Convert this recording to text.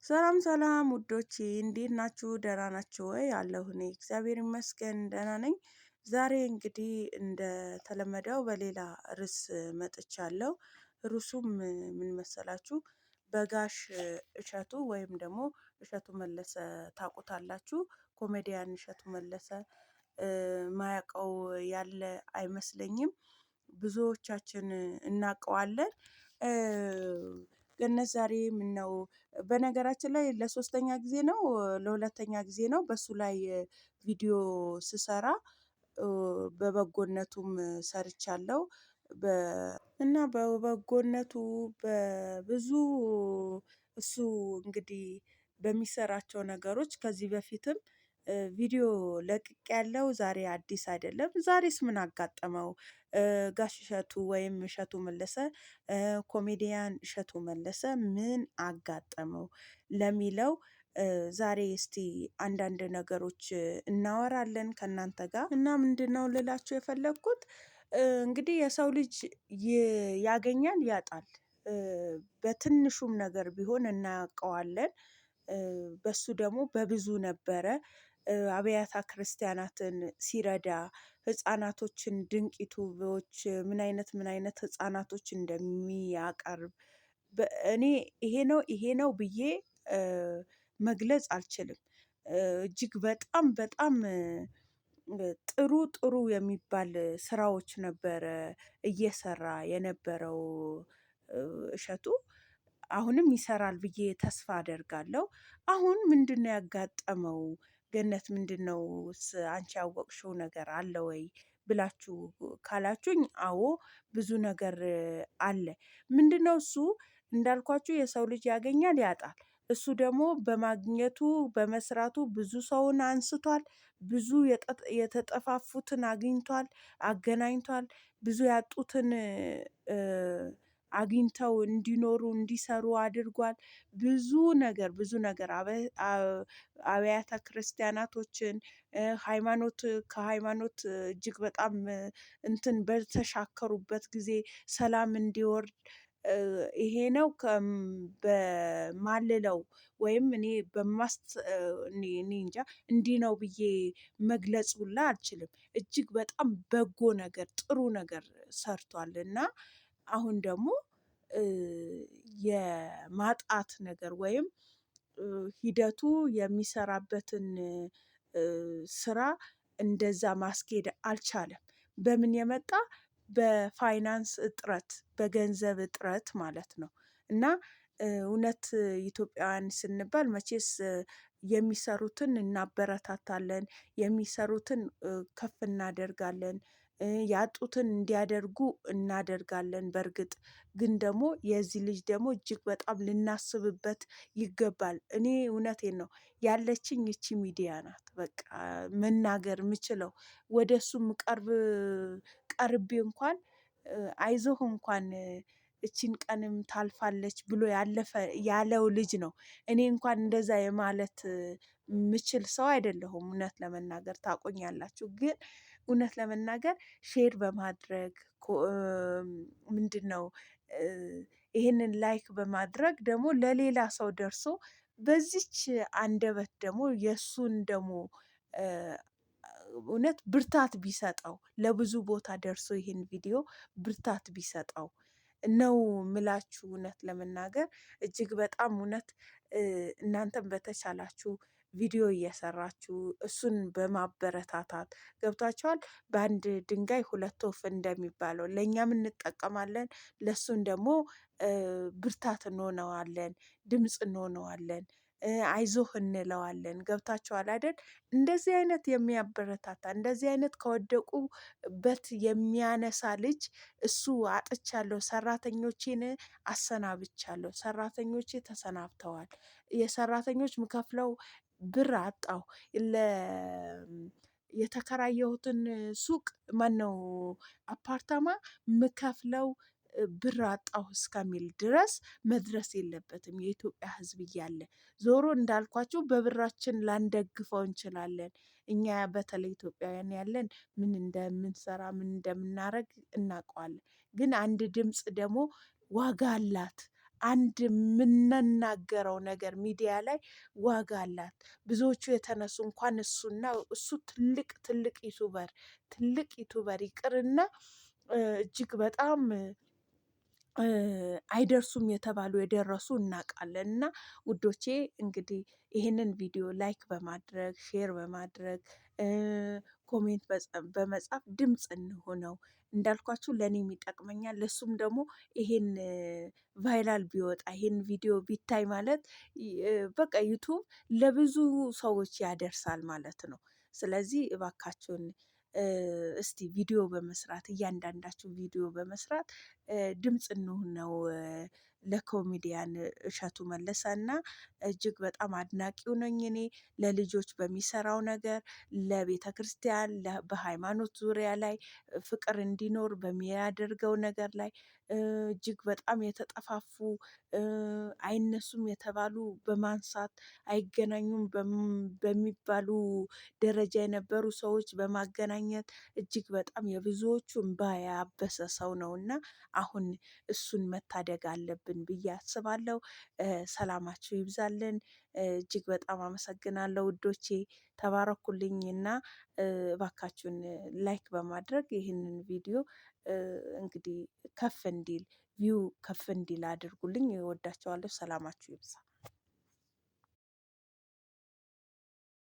ሰላም ሰላም ውዶቼ እንዴት ናችሁ? ደህና ናችሁ ወይ? አለሁ እኔ እግዚአብሔር ይመስገን ደህና ነኝ። ዛሬ እንግዲህ እንደተለመደው በሌላ ርዕስ መጥቻለሁ። ርዕሱም ምን መሰላችሁ? በጋሽ እሸቱ ወይም ደግሞ እሸቱ መለሰ ታውቁታላችሁ። ኮሜዲያን እሸቱ መለሰ ማያውቀው ያለ አይመስለኝም። ብዙዎቻችን እናውቀዋለን። ገነት ዛሬ ምነው በነገራችን ላይ ለሶስተኛ ጊዜ ነው ለሁለተኛ ጊዜ ነው በሱ ላይ ቪዲዮ ስሰራ በበጎነቱም ሰርቻለሁ። እና በበጎነቱ በብዙ እሱ እንግዲህ በሚሰራቸው ነገሮች ከዚህ በፊትም ቪዲዮ ለቅቄያለሁ። ዛሬ አዲስ አይደለም። ዛሬስ ምን አጋጠመው? ጋሽ እሸቱ ወይም እሸቱ መለሰ ኮሜዲያን እሸቱ መለሰ ምን አጋጠመው ለሚለው ዛሬ እስቲ አንዳንድ ነገሮች እናወራለን ከእናንተ ጋር እና ምንድነው ልላችሁ የፈለኩት እንግዲህ የሰው ልጅ ያገኛል ያጣል። በትንሹም ነገር ቢሆን እናውቀዋለን። በሱ ደግሞ በብዙ ነበረ። አብያተ ክርስቲያናትን ሲረዳ ህፃናቶችን ድንቅ ዩቲዩቦች ምን አይነት ህፃናቶች እንደሚያቀርብ እኔ ይሄ ነው ብዬ መግለጽ አልችልም። እጅግ በጣም በጣም ጥሩ ጥሩ የሚባል ስራዎች ነበረ እየሰራ የነበረው እሸቱ አሁንም ይሰራል ብዬ ተስፋ አደርጋለሁ። አሁን ምንድነው ያጋጠመው? ገነት ምንድነውስ አንቺ ያወቅሽው ነገር አለ ወይ ብላችሁ ካላችሁኝ አዎ ብዙ ነገር አለ። ምንድነው እሱ እንዳልኳችሁ የሰው ልጅ ያገኛል ያጣል። እሱ ደግሞ በማግኘቱ በመስራቱ ብዙ ሰውን አንስቷል። ብዙ የተጠፋፉትን አግኝቷል አገናኝቷል። ብዙ ያጡትን አግኝተው እንዲኖሩ እንዲሰሩ አድርጓል። ብዙ ነገር አብያተ ክርስቲያናቶችን ከሃይማኖት እጅግ በጣም እንትን በተሻከሩበት ጊዜ ሰላም እንዲወርድ ይሄ ነው በማልለው ወይም እኔ እኔ እንጃ እንዲህ ነው ብዬ መግለጽ ሁላ አልችልም። እጅግ በጣም በጎ ነገር ጥሩ ነገር ሰርቷል። እና አሁን ደግሞ የማጣት ነገር ወይም ሂደቱ የሚሰራበትን ስራ እንደዛ ማስኬድ አልቻለም። በምን የመጣ በፋይናንስ እጥረት በገንዘብ እጥረት ማለት ነው። እና እውነት ኢትዮጵያውያን ስንባል መቼስ የሚሰሩትን እናበረታታለን የሚሰሩትን ከፍ እናደርጋለን። ያጡትን እንዲያደርጉ እናደርጋለን። በርግጥ ግን ደግሞ የዚህ ልጅ ደግሞ እጅግ በጣም ልናስብበት ይገባል። እኔ እውነቴን ነው ያለችኝ ይቺ ሚዲያ ናት። በቃ መናገር የምችለው ወደ እሱም ቀርቤ እንኳን አይዞህ እንኳን እቺን ቀንም ታልፋለች ብሎ ያለው ልጅ ነው። እኔ እንኳን እንደዛ የማለት የምችል ሰው አይደለሁም። እውነት ለመናገር ታውቁኛላችሁ። ግን እውነት ለመናገር ሼር በማድረግ ምንድነው ይሄንን ላይክ በማድረግ ደግሞ ለሌላ ሰው ደርሶ በዚች አንደበት ደግሞ የእሱን ደግሞ እውነት ብርታት ቢሰጠው ለብዙ ቦታ ደርሶ ይሄን ቪዲዮ ብርታት ቢሰጠው ነው የምላችሁ። እውነት ለመናገር እጅግ በጣም እውነት እናንተም በተቻላችሁ ቪዲዮ እየሰራችሁ እሱን በማበረታታት ገብቷችኋል። በአንድ ድንጋይ ሁለት ወፍ እንደሚባለው ለእኛም እንጠቀማለን ለእሱን ደግሞ ብርታት እንሆነዋለን ድምጽ እንሆነዋለን። አይዞህ እንለዋለን ገብታችኋል አይደል? እንደዚህ አይነት የሚያበረታታ እንደዚህ አይነት ከወደቁበት የሚያነሳ ልጅ እሱ አጥቻለሁ ሰራተኞቼን አሰናብቻለሁ ሰራተኞቼ ተሰናብተዋል። የሰራተኞች ምከፍለው ብር አጣሁ። የተከራየሁትን ሱቅ ማነው አፓርታማ ምከፍለው ብር አጣሁ እስከሚል ድረስ መድረስ የለበትም። የኢትዮጵያ ህዝብ እያለ ዞሮ እንዳልኳችሁ በብራችን ላንደግፈው እንችላለን። እኛ በተለይ ኢትዮጵያውያን ያለን ምን እንደምንሰራ ምን እንደምናደርግ እናውቀዋለን። ግን አንድ ድምጽ ደግሞ ዋጋ አላት። አንድ የምንናገረው ነገር ሚዲያ ላይ ዋጋ አላት። ብዙዎቹ የተነሱ እንኳን እሱና እሱ ትልቅ ዩቱበር ይቅርና እጅግ በጣም አይደርሱም የተባሉ የደረሱ እናውቃለን። እና ውዶቼ እንግዲህ ይህንን ቪዲዮ ላይክ በማድረግ ሼር በማድረግ ኮሜንት በመጻፍ ድምፅ እንሆነው። እንዳልኳችሁ ለእኔም ይጠቅመኛል፣ ለሱም ደግሞ ይሄን ቫይራል ቢወጣ ይሄን ቪዲዮ ቢታይ ማለት በቃ ዩቱብ ለብዙ ሰዎች ያደርሳል ማለት ነው። ስለዚህ እባካችሁን እስቲ ቪዲዮ በመስራት እያንዳንዳችሁ ቪዲዮ በመስራት ድምፅ እንሁነው ለኮሜዲያን እሸቱ መለሰ እና እጅግ በጣም አድናቂው ነኝ እኔ። ለልጆች በሚሰራው ነገር፣ ለቤተ ክርስቲያን በሃይማኖት ዙሪያ ላይ ፍቅር እንዲኖር በሚያደርገው ነገር ላይ እጅግ በጣም የተጠፋፉ አይነሱም የተባሉ በማንሳት አይገናኙም በሚባሉ ደረጃ የነበሩ ሰዎች በማገናኘት እጅግ በጣም የብዙዎቹ እንባ ያበሰ ሰው ነውና አሁን እሱን መታደግ አለብን ብዬ አስባለሁ። ሰላማችሁ ይብዛልን። እጅግ በጣም አመሰግናለሁ ውዶቼ፣ ተባረኩልኝ እና እባካችሁን ላይክ በማድረግ ይህንን ቪዲዮ እንግዲህ ከፍ እንዲል ቪው ከፍ እንዲል አድርጉልኝ። እወዳቸዋለሁ። ሰላማችሁ ይብዛ።